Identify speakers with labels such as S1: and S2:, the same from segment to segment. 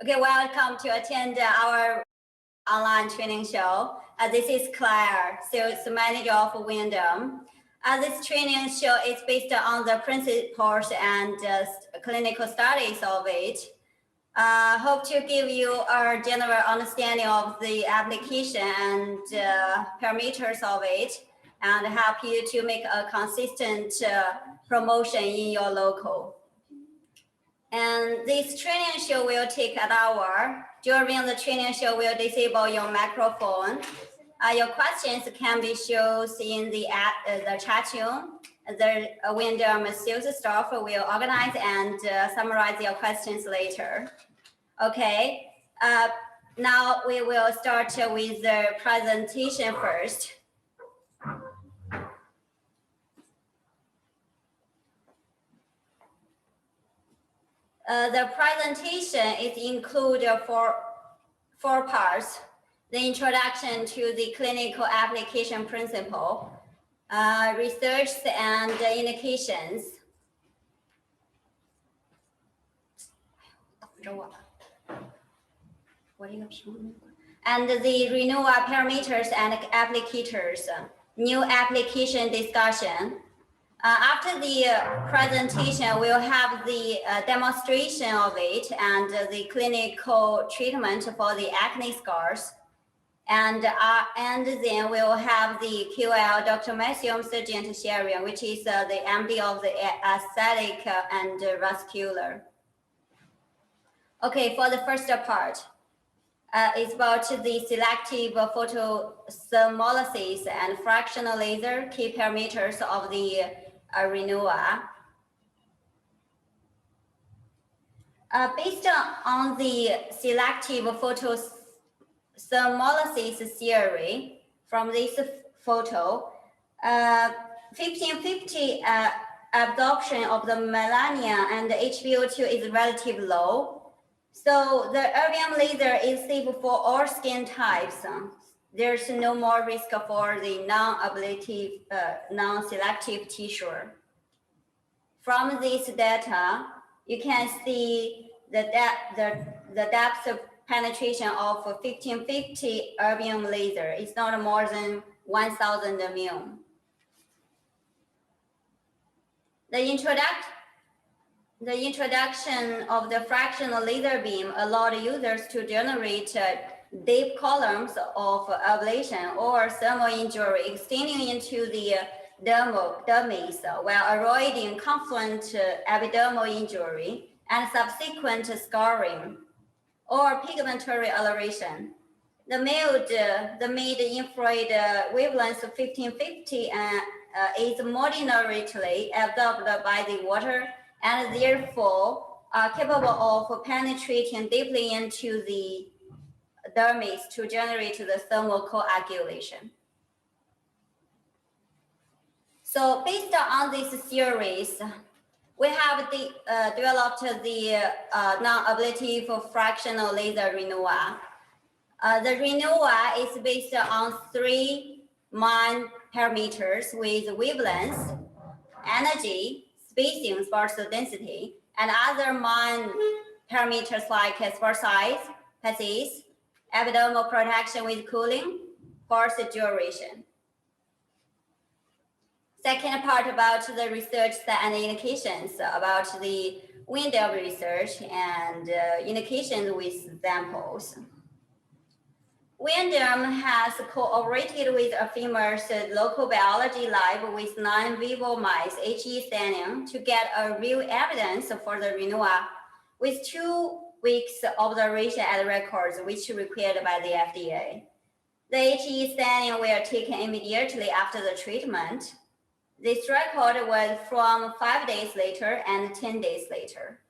S1: Okay, welcome to attend our online training show. This is Claire, sales manager of Wyndham. This training show is based on the principles and clinical studies of it. Hope to give you a general understanding of the application and parameters of it, and help you to make a consistent promotion in your local. And this training show will take an hour. During the training show, we'll disable your microphone. Your questions can be shown in the chat room. The Wyndham sales staff will organize and summarize your questions later. Okay, now we will start with the presentation first. The presentation is included four parts: the introduction to the clinical application principle, research and indications, and the renewal parameters and applicators, new application discussion. After the presentation, we'll have the demonstration of it and the clinical treatment for the acne scars. And then we'll have the QL, Dr. Matthew Sargent sharing, which is the MD of the aesthetic and vascular. Okay, for the first part, it's about the selective photothermolysis and fractional laser key parameters of the renewal. Based on the selective photothermolysis theory from this photo, 1550 absorption of the melanina and the HbO2 is relatively low. So the erbium laser is safe for all skin types. There's no more risk for the non-ablative, non-selective tissue. From this data, you can see the depth of penetration of 1550 erbium laser is not more than 1000 mil. The introduction of the fractional laser beam allowed users to generate deep columns of ablation or thermal injury extending into the dermis while avoiding confluent epidermal injury and subsequent scarring or pigmentary coloration. The mid-infrared wavelength of 1550 is moderately absorbed by the water and therefore are capable of penetrating deeply into the dermis to generate the thermal coagulation. So based on this series, we have developed the non-ablative fractional laser renewal. The renewal is based on three main parameters with wavelength, energy, spacing, sparse density, and other main parameters like spore size, passage, epidermal protection with cooling, course duration. Second part about the research and indications, about the Wyndham research and indications with samples. Wyndham has cooperated with a famous local biology lab with non-vivo mice, HE staining, to get a real evidence for the renewal with 2 weeks observation at records, which required by the FDA. The HE staining were taken immediately after the treatment. This record was from 5 days later and 10 days later.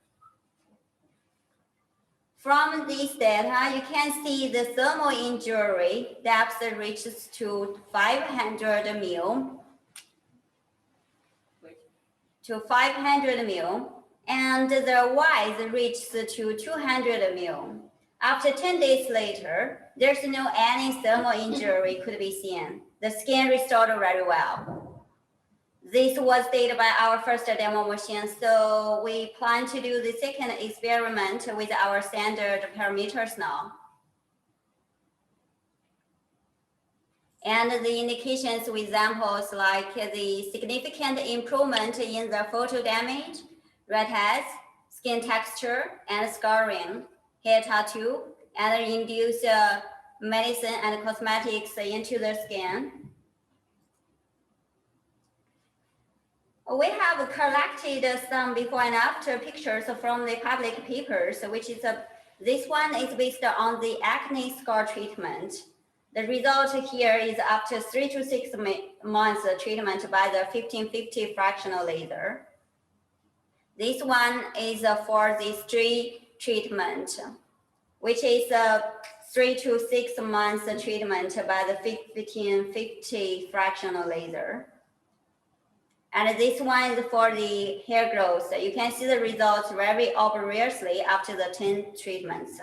S1: From this data, you can see the thermal injury depth reaches to 500 mil, and the width reaches to 200 mil. After 10 days later, there's no any thermal injury could be seen. The skin restored very well. This was did by our first demo machine. So we plan to do the second experiment with our standard parameters now. And the indications with examples like the significant improvement in the photo damage, redheads, skin texture, and scarring, hair tattoo, and induce medicine and cosmetics into the skin. We have collected some before and after pictures from the public papers, which is this one is based on the acne scar treatment. The result here is after 3 to 6 months treatment by the 1550 fractional laser. This one is for the streak treatment, which is 3 to 6 months treatment by the 1550 fractional laser. And this one is for the hair growth. You can see the results very obviously after the 10 treatments.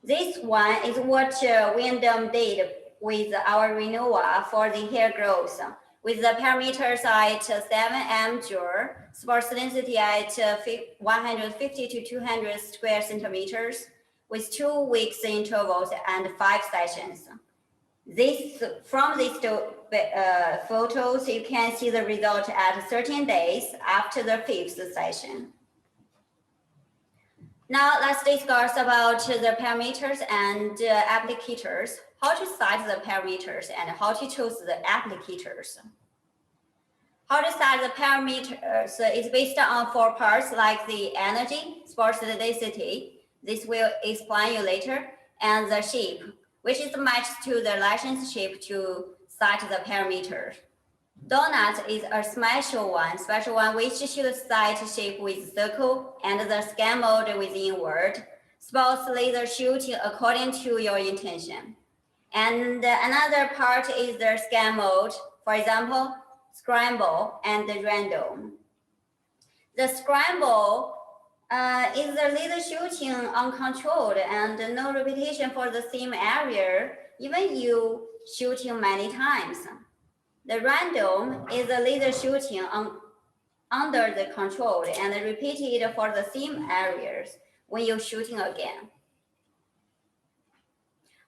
S1: This one is what Wyndham did with our Renova for the hair growth, with the parameters at 7 mJ, sparse density at 150 to 200 square centimeters, with 2 weeks intervals and 5 sessions. From these photos, you can see the result at 13 days after the 5th session. Now let's discuss about the parameters and applicators, how to set the parameters and how to choose the applicators. How to set the parameters is based on 4 parts like the energy, sparse density, this will explain you later, and the shape, which is matched to the relationship to set the parameters. Donut is a special one which should set shape with circle and the scan mode with inward. Spouse laser shooting according to your intention. And another part is the scan mode, for example, scramble and random. The scramble is the laser shooting uncontrolled and no repetition for the same area, even you shooting many times. The random is a laser shooting under the control and repeated for the same areas when you're shooting again.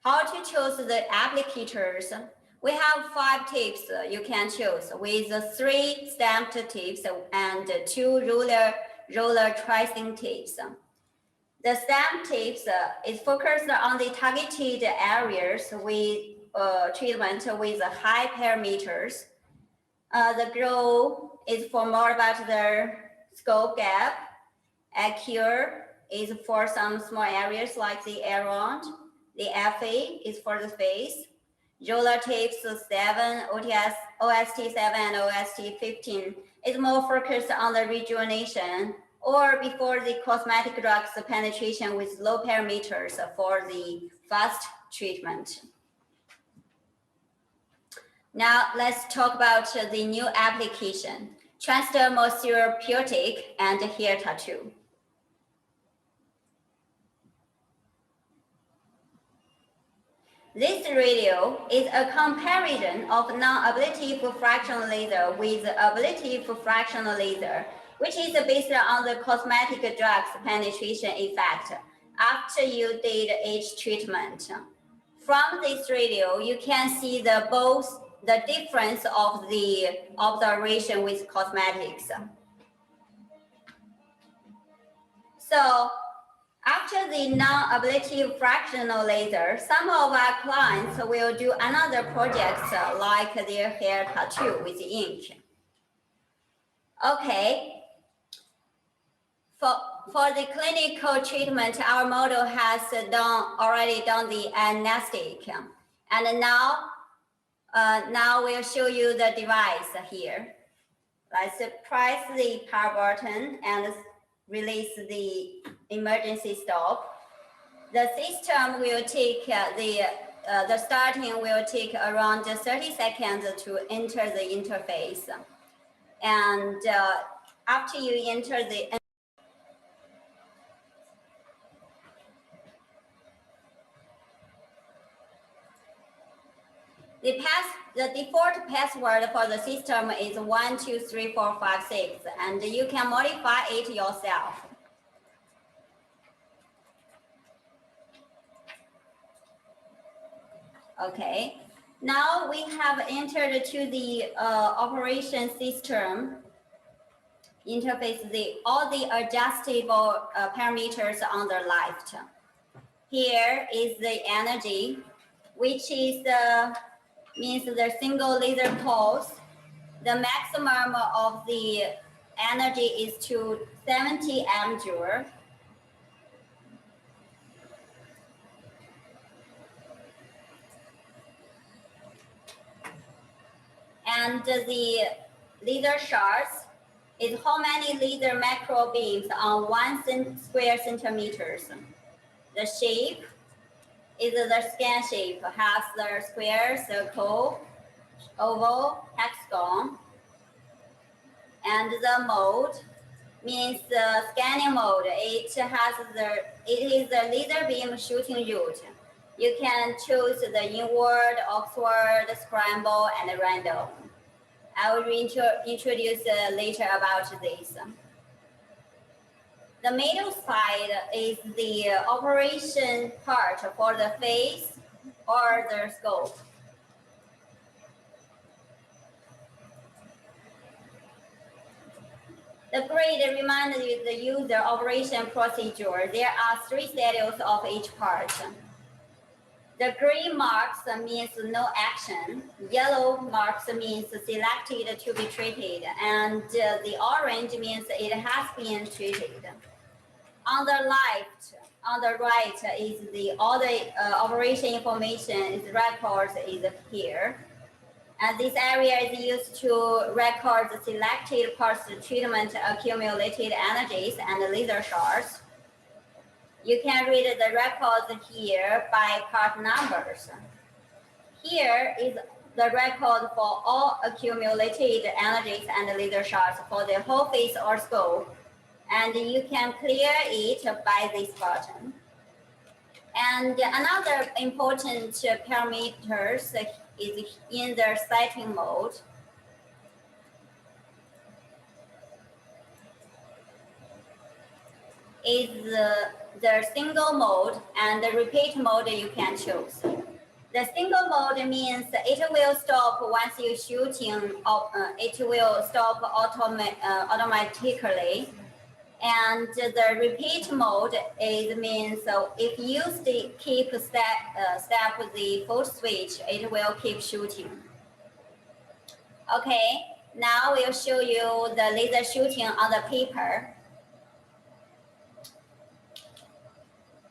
S1: How to choose the applicators? We have 5 tips you can choose with 3 stamped tips and 2 roller tracing tips. The stamped tips is focused on the targeted areas with treatment with high parameters. The glow is for more about the scope gap. Accure is for some small areas like the around. The FA is for the face. Roller tips 7, OST 7 and OST 15 is more focused on the rejuvenation or before the cosmetic drugs penetration with low parameters for the fast treatment. Now let's talk about the new application, transdermal therapeutic and hair tattoo. This video is a comparison of non-ablative fractional laser with ablative fractional laser, which is based on the cosmetic drugs penetration effect after you did each treatment. From this video, you can see the difference of the observation with cosmetics. So after the non-ablative fractional laser, some of our clients will do another project like their hair tattoo with ink. Okay. For the clinical treatment, our model has already done the anesthetic. And now we'll show you the device here. Let's press the power button and release the emergency stop. The system will take the starting will take around 30 seconds to enter the interface. And after you enter the the default password for the system is 123456, and you can modify it yourself. Okay, now we have entered to the operation system interface, all the adjustable parameters on the left. Here is the energy, which is means the single laser pulse. The maximum of the energy is to 70 ampere. And the laser shards is how many laser macro beams on 1 square centimeters. The shape is the scan shape, has the square, circle, oval, hexagon. And the mode means the scanning mode. It is the laser beam shooting route. You can choose the inward, outward, scramble, and random. I will introduce later about this. The middle side is the operation part for the face or the scope. The grid reminds the user operation procedure. There are 3 stages of each part. The green marks means no action. Yellow marks means selected to be treated. And the orange means it has been treated. On the right is all the operation information is records is here. And this area is used to record the selected parts treatment accumulated energies and laser shards. You can read the records here by part numbers. Here is the record for all accumulated energies and laser shards for the whole face or scope. And you can clear it by this button. And another important parameters is in the setting mode. Is the single mode and the repeat mode you can choose. The single mode means it will stop once you shooting, it will stop automatically. And the repeat mode means if you keep step the full switch, it will keep shooting. Okay, now we'll show you the laser shooting on the paper.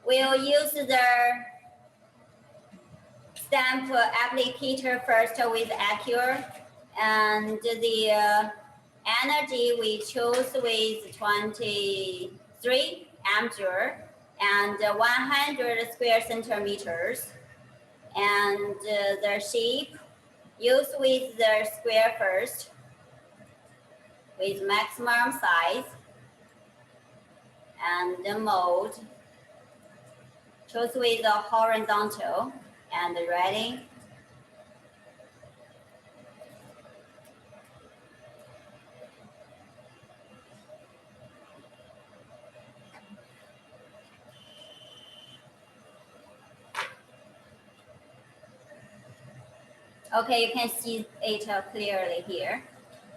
S1: We'll use the stamp applicator first with Accure, and the energy we chose with 23 ampere and 100 square centimeters. And the shape used with the square first with maximum size, and the mode chose with the horizontal, and ready. Okay, you can see it clearly here.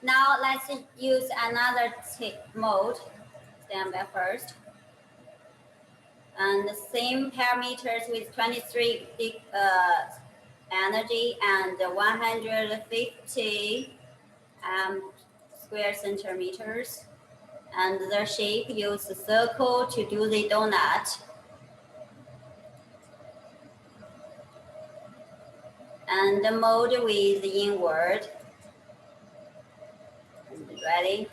S1: Now let's use another mode, stand by first. And the same parameters with 23 energy and 150 square centimeters. And the shape, use the circle to do the donut. And the mode with the inward. And ready.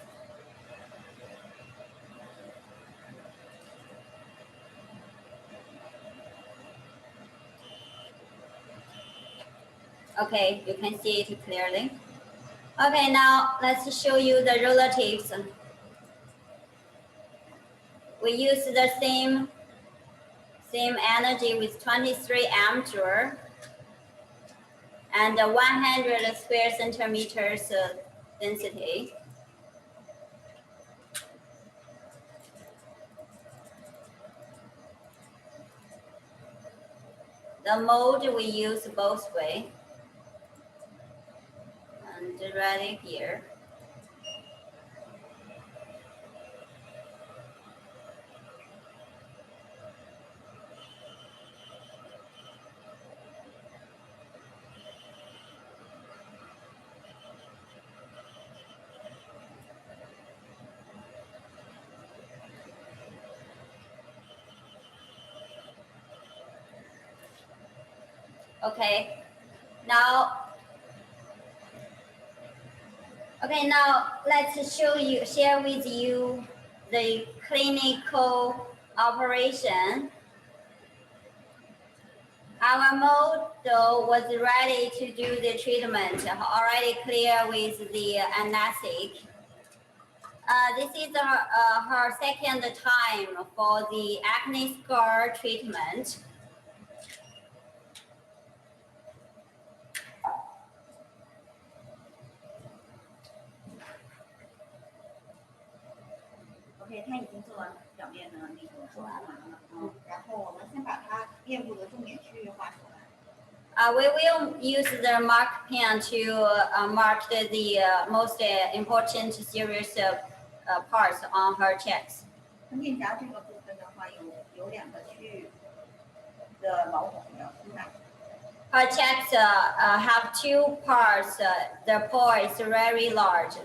S1: Okay, you can see it clearly. Okay, now let's show you the relatives. We use the same energy with 23 ampere. and 100 square centimeters density. The mold we use both way. And ready here. Okay, now let's share with you the clinical operation. Our model was ready to do the treatment, already clear with the anesthetic. This is her second time for the acne scar treatment.
S2: OK， 他已经做完表面的那个做完了，然后我们先把它面部的重点区域画出来。
S1: We will use the mark pen to mark the most important serious parts on her checks.
S2: 面颊这个部分的话，有2个区域的毛孔比较粗大。
S1: Her checks have 2 parts. The pore is very large.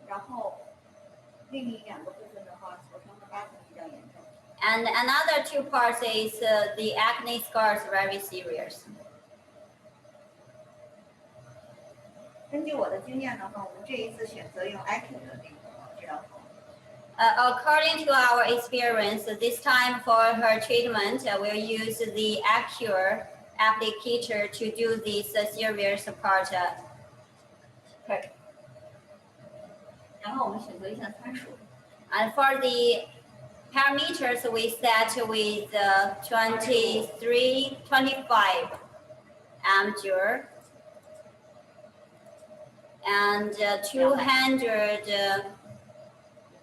S2: 然后另2个部分的话，痤疮的疤痕比较严重。
S1: And another 2 parts is the acne scars very serious.
S2: 根据我的经验的话，我们这一次选择用 Active 的那个治疗法。
S1: According to our experience, this time for her treatment, we'll use the Accure applicator to do this serious part.
S2: 然后我们选择一下参数。
S1: And for the parameters, we set with 25 ampere and 200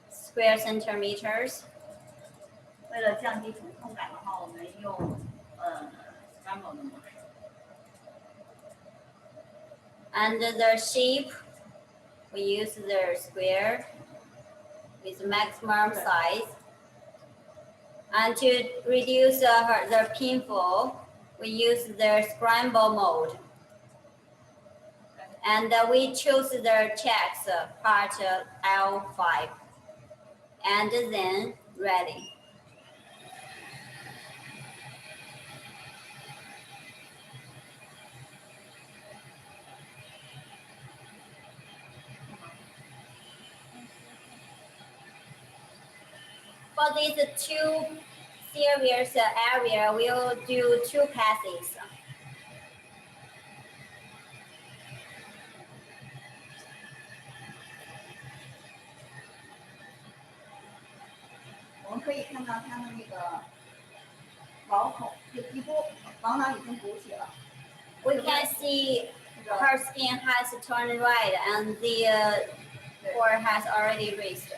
S1: square centimeters.
S2: 为了降低疼痛感的话，我们用Scramble 的模式。
S1: And the shape, we use the square with maximum size. And to reduce the painful, we use the scramble mode. And we choose the checks part L5. And then ready. For these 2 serious area, we'll do 2 passes.
S2: 我们可以看到它的那个毛孔，就皮肤毛囊已经鼓起了。
S1: We can see her skin has turned red and the pore has already raised.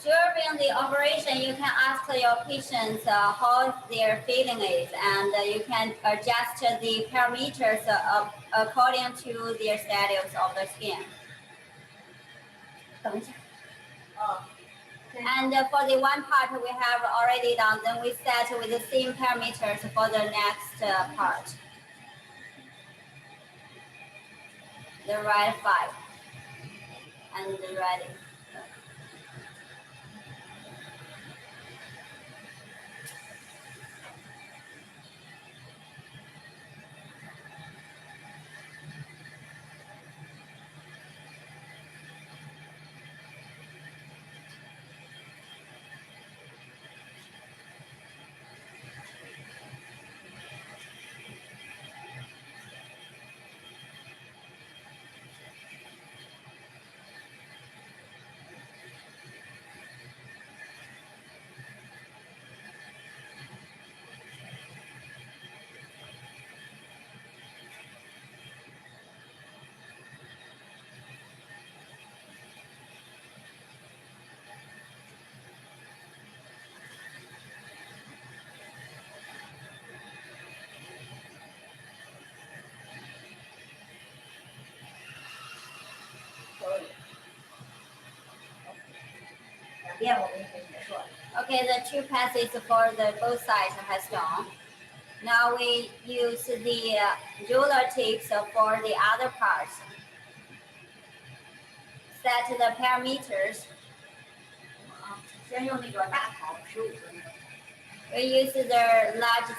S1: During the operation, you can ask your patients how their feeling is, and you can adjust the parameters according to their status of the skin. And for the one part we have already done, then we set with the same parameters for the next part. The right 5 and the ready.
S2: 两边我们已经结束了。
S1: Okay, the two passes for the both sides has done. Now we use the ruler tips for the other parts. Set the parameters.
S2: 先用那个大条15分。
S1: We use the large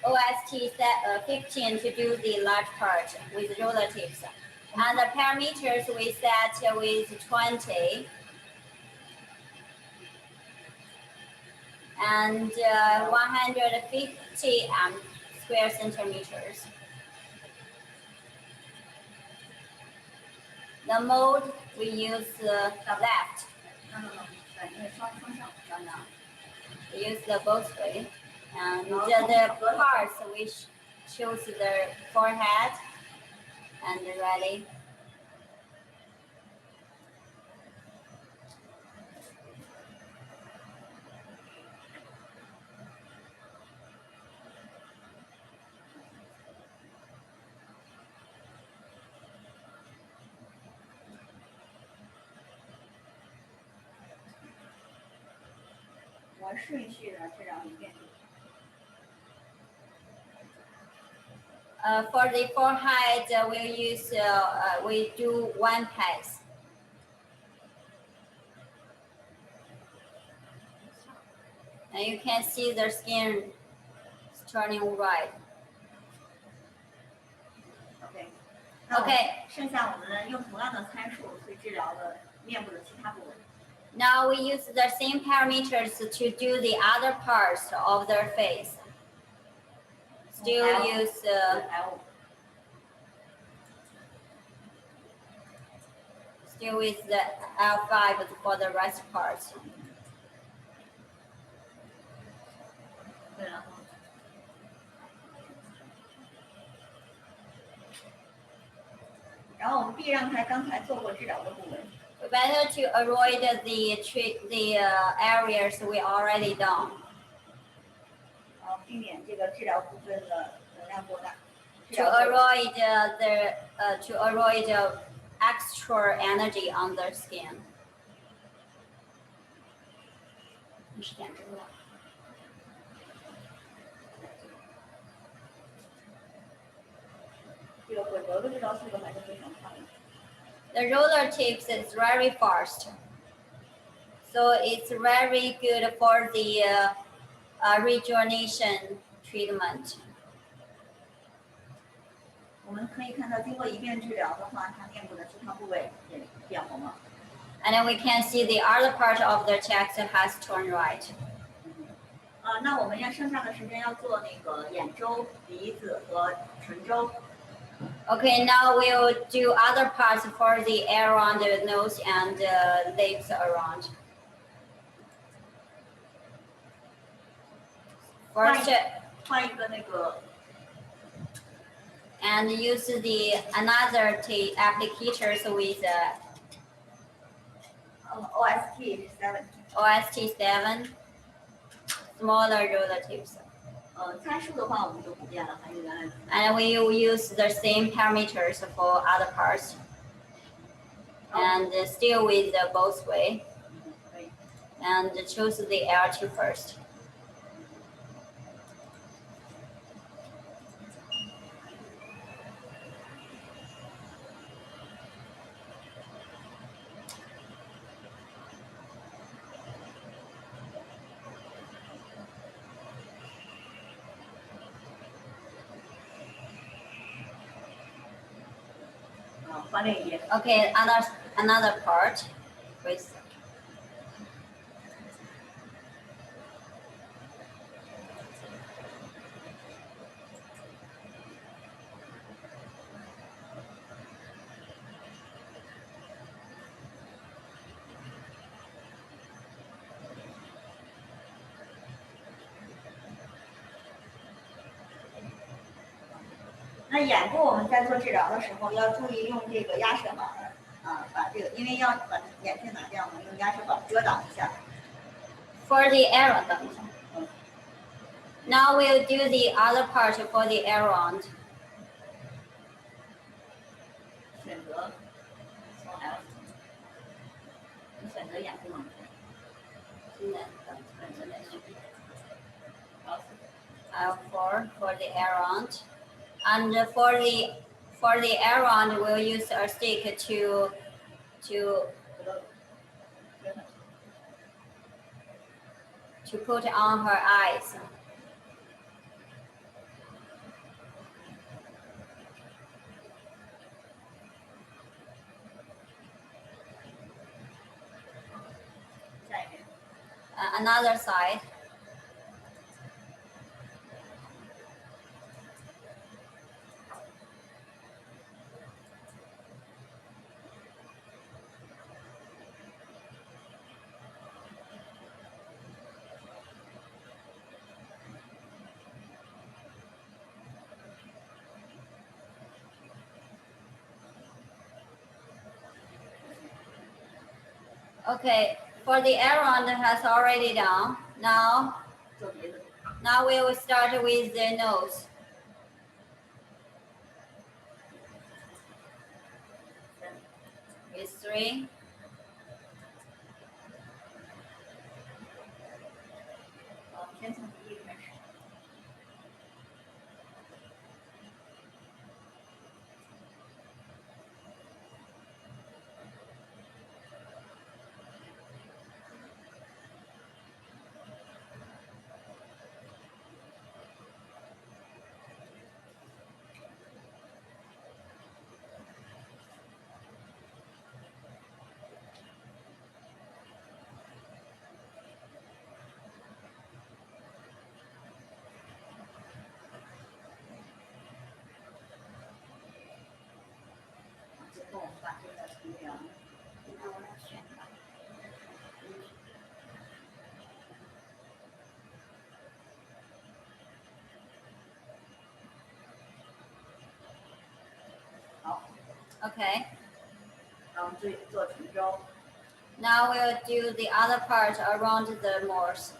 S1: OST set 15 to do the large part with ruler tips. And the parameters we set with 20. And 150 square centimeters. The mode we use left. No. We use the both way. And the parts we choose the forehead and ready. For the forehead, we do one pass. And you can see the skin is turning white. Okay.
S2: 剩下我们用同样的参数去治疗了面部的其他部位。
S1: Now we use the same parameters to do the other parts of their face. Still use still with the L5 for the rest parts.
S2: 对了。 然后我们避让开刚才做过治疗的部位。
S1: Better to avoid the areas we already done.
S2: 避免这个治疗部分的能量过大。
S1: To avoid extra energy on their skin.
S2: 这个混合的治疗速度还是非常快的。
S1: The roller tips is very fast, so it's very good for the rejuvenation treatment.
S2: 我们可以看到，经过一遍治疗的话，它面部的其他部位也变红了。
S1: And then we can see the other part of the chest has turned right.
S2: 那我们要剩下的时间要做那个眼周、鼻子和唇周。
S1: Okay, now we'll do other parts for the around the nose and lips around. First,
S2: 换一个那个
S1: and use the another applicators with OST 7 smaller roller tips.
S2: 参数的话我们就不变了，还是原来。
S1: And we will use the same parameters for other parts. And still with the both way. And choose the L2 first. Okay, another part with
S2: 那眼部我们在做治疗的时候要注意用这个压舌板把这个，因为要把眼线拿掉嘛，用压舌板遮挡一下。
S1: For the around. Now we'll do the other part for the around.
S2: 选择从 L， 你选的眼部吗？
S1: 现在for the around, and for the around we'll use a stick to put on her eyes. Another side. Okay, for the around has already done. Now we will start with the nose. With 3. Okay. Now we'll do the other part around the Morse.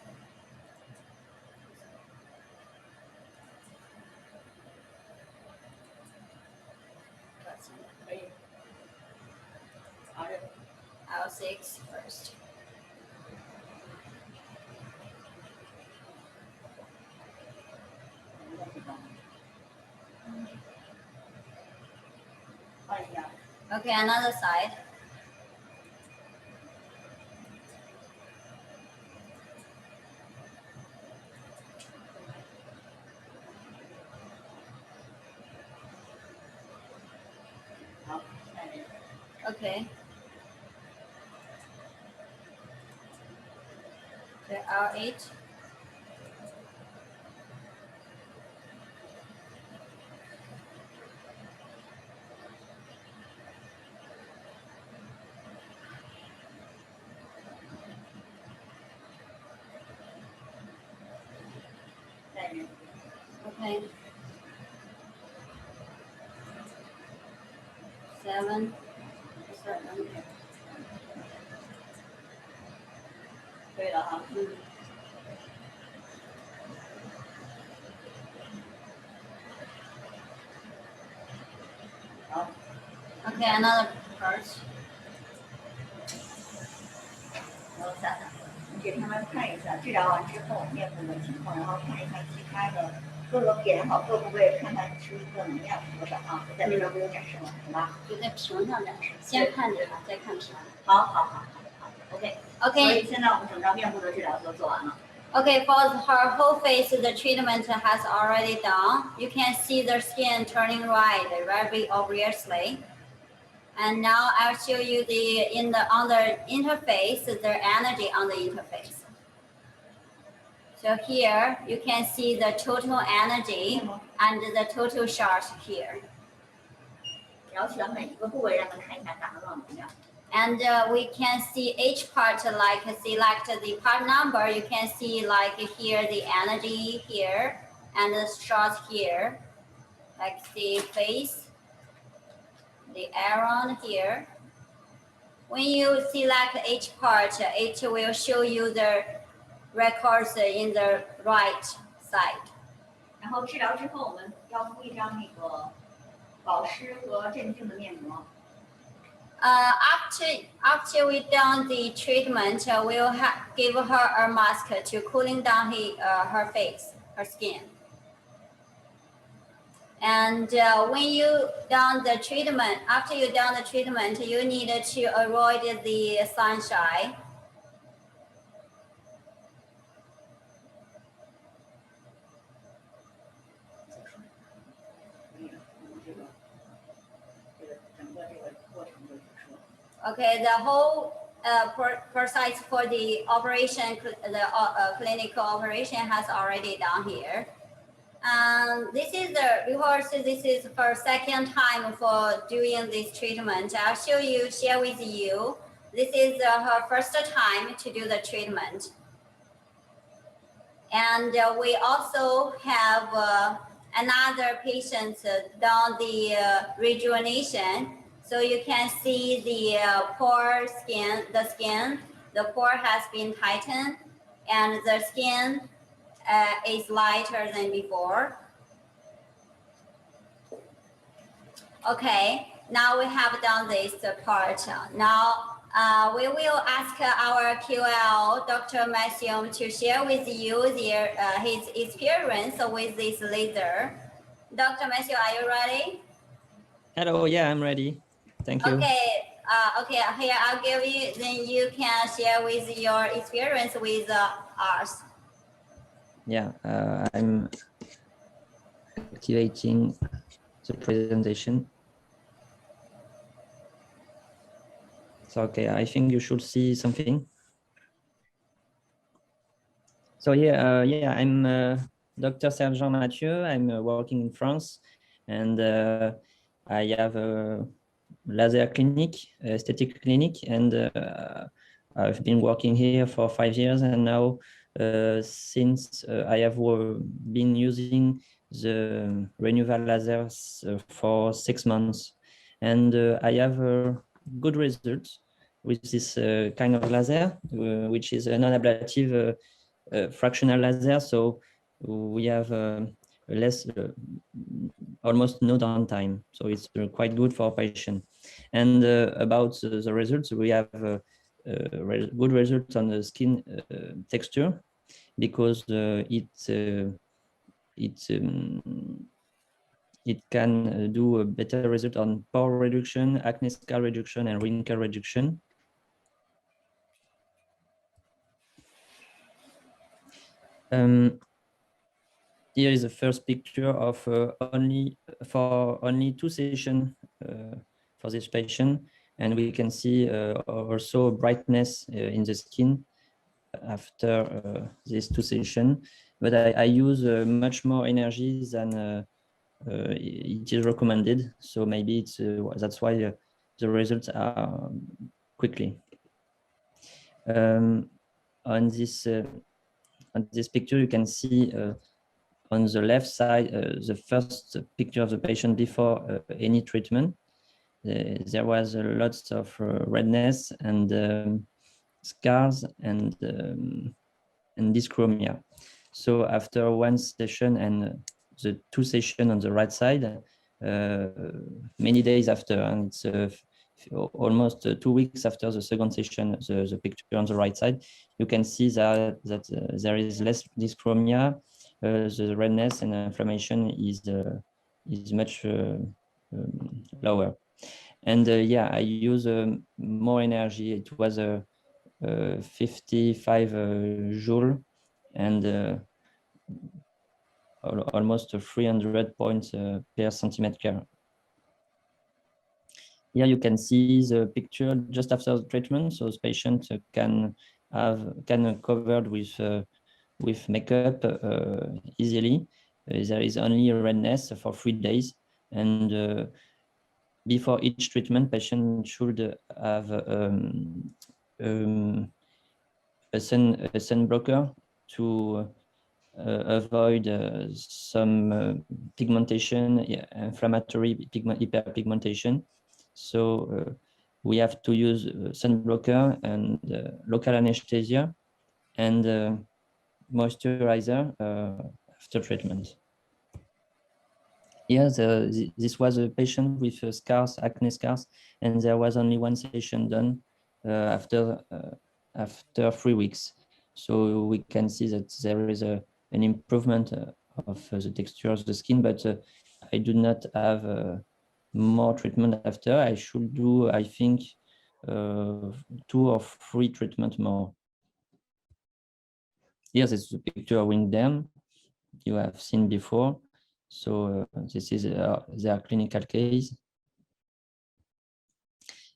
S1: L6 first. Okay, another side. Okay. There are 8. Okay. 7.
S2: 对了哈。好。
S1: Okay, another part.
S2: 你给他们看一下治疗完之后面部的情况，然后看一下其他的各个点好各部位，看看出的能量是多少啊？在这边不有展示吗？好吧？
S1: 就在屏上展示，先看这个，再看屏。
S2: 好 ，OK。
S1: Okay.
S2: 所以现在我们整张面部的治疗都做完了。
S1: Okay, for her whole face, the treatment has already done. You can see the skin turning red very obviously. And now I'll show you on the interface, the energy on the interface. So here you can see the total energy and the total charge here.
S2: 描起了每一个部位，让他看一下打了多少能量。
S1: And we can see each part, like select the part number. You can see like here the energy here and the charge here, like the face, the arrow here. When you select each part, it will show you the records in the right side.
S2: 然后治疗之后，我们要敷一张那个保湿和镇静的面膜。
S1: After we done the treatment, we'll give her a mask to cooling down her face, her skin. And when you done the treatment, after you done the treatment, you need to avoid the sunshine. Okay, the whole process for the operation, the clinical operation has already done here. This is this is for second time for doing this treatment. I'll share with you. This is her first time to do the treatment. And we also have another patient done the rejuvenation. So you can see the pore skin, the pore has been tightened and the skin is lighter than before. Okay, now we have done this part. Now we will ask our QL, Dr. Matthew, to share with you his experience with this laser. Dr. Matthew, are you ready?
S3: Hello, yeah, I'm ready. Thank you.
S1: Okay, okay, here I'll give you, then you can share with your experience with us.
S3: Yeah, I'm activating the presentation. So, okay, I think you should see something. So yeah, I'm Dr. Sergent Mathieu. I'm working in France, and I have a laser clinic, aesthetic clinic, and I've been working here for 5 years, and now since I have been using the renewal lasers for 6 months, and I have good results with this kind of laser, which is a non-ablative fractional laser. So we have less, almost no downtime. So it's quite good for patient. And about the results, we have good results on the skin texture, because it can do a better result on pore reduction, acne scar reduction, and wrinkle reduction. Here is the first picture of only 2 sessions for this patient, and we can see also brightness in the skin after these 2 sessions. But I use much more energy than it is recommended, so maybe it's that's why the results are quickly. On this picture, you can see on the left side the first picture of the patient before any treatment. There was lots of redness and scars and dyschromia. So after 1 session and the 2 sessions on the right side, many days after, and it's almost 2 weeks after the second session, the picture on the right side, you can see that there is less dyschromia. The redness and inflammation is much lower. And yeah, I use more energy. It was 55 joule and almost 300 points per centimeter. Here you can see the picture just after the treatment. So the patient can covered with makeup easily. There is only a redness for 3 days, and before each treatment, patient should have a sun blocker to avoid some pigmentation, inflammatory hyperpigmentation. So we have to use sun blocker and local anesthesia and moisturizer after treatment. Yes, this was a patient with scars, acne scars, and there was only one session done after 3 weeks. So we can see that there is an improvement of the texture of the skin, but I do not have more treatment after. I should do, I think, 2 or 3 treatments more. Here's a picture of them you have seen before. So this is their clinical case.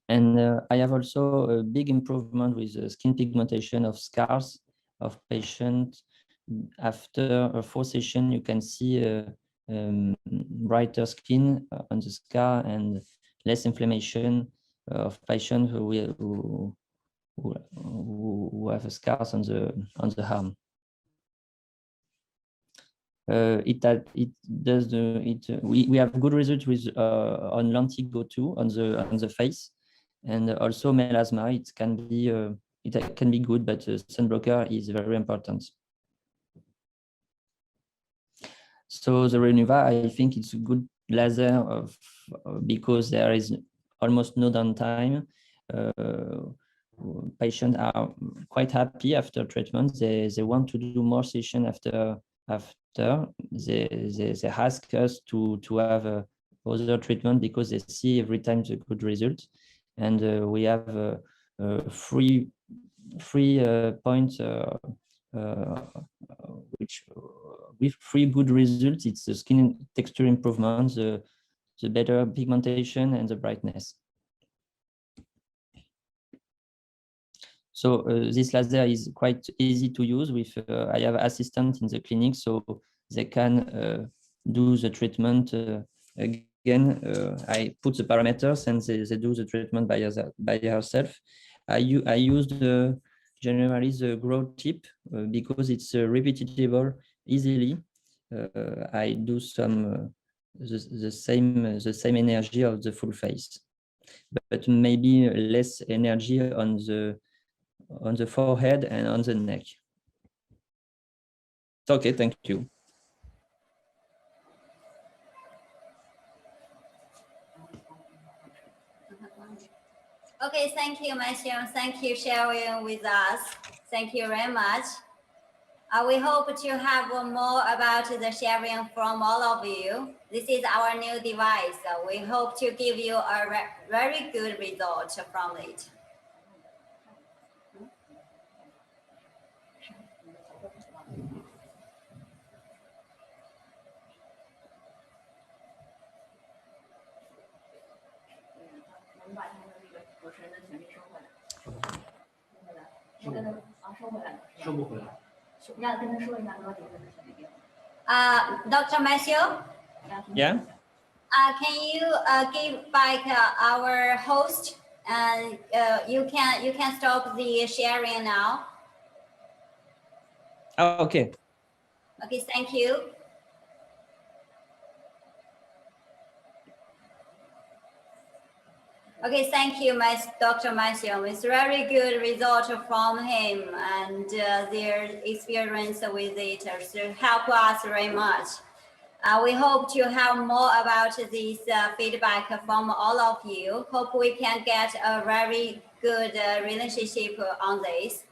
S3: And I have also a big improvement with the skin pigmentation of scars of patients. After a 4 session, you can see brighter skin on the scar and less inflammation of patients who have scars on the arm. We have good results with on Lentigo too on the face, and also melasma. It can be good, but sun blocker is very important. So the Renuva, I think it's a good laser because there is almost no downtime. Patients are quite happy after treatment. They want to do more sessions after. They ask us to have other treatment because they see every time the good results, and we have 3 points which with 3 good results. It's the skin texture improvement, the better pigmentation, and the brightness. So this laser is quite easy to use. With I have assistants in the clinic, so they can do the treatment again. I put the parameters and they do the treatment by herself. I use generally the grow tip because it's repeatable easily. I do some the same energy of the full face, but maybe less energy on the forehead and on the neck. Okay, thank you.
S1: Okay, thank you, Matthew. Thank you sharing with us. Thank you very much. We hope to have more about the sharing from all of you. This is our new device. We hope to give you a very good result from it. Dr. Matthew?
S3: Yeah?
S1: Can you give back our host? And you can stop the sharing now.
S3: Oh, okay.
S1: Okay, thank you. Okay, thank you, Dr. Matthew. It's very good result from him, and their experience with it help us very much. We hope to have more about this feedback from all of you. Hope we can get a very good relationship on this.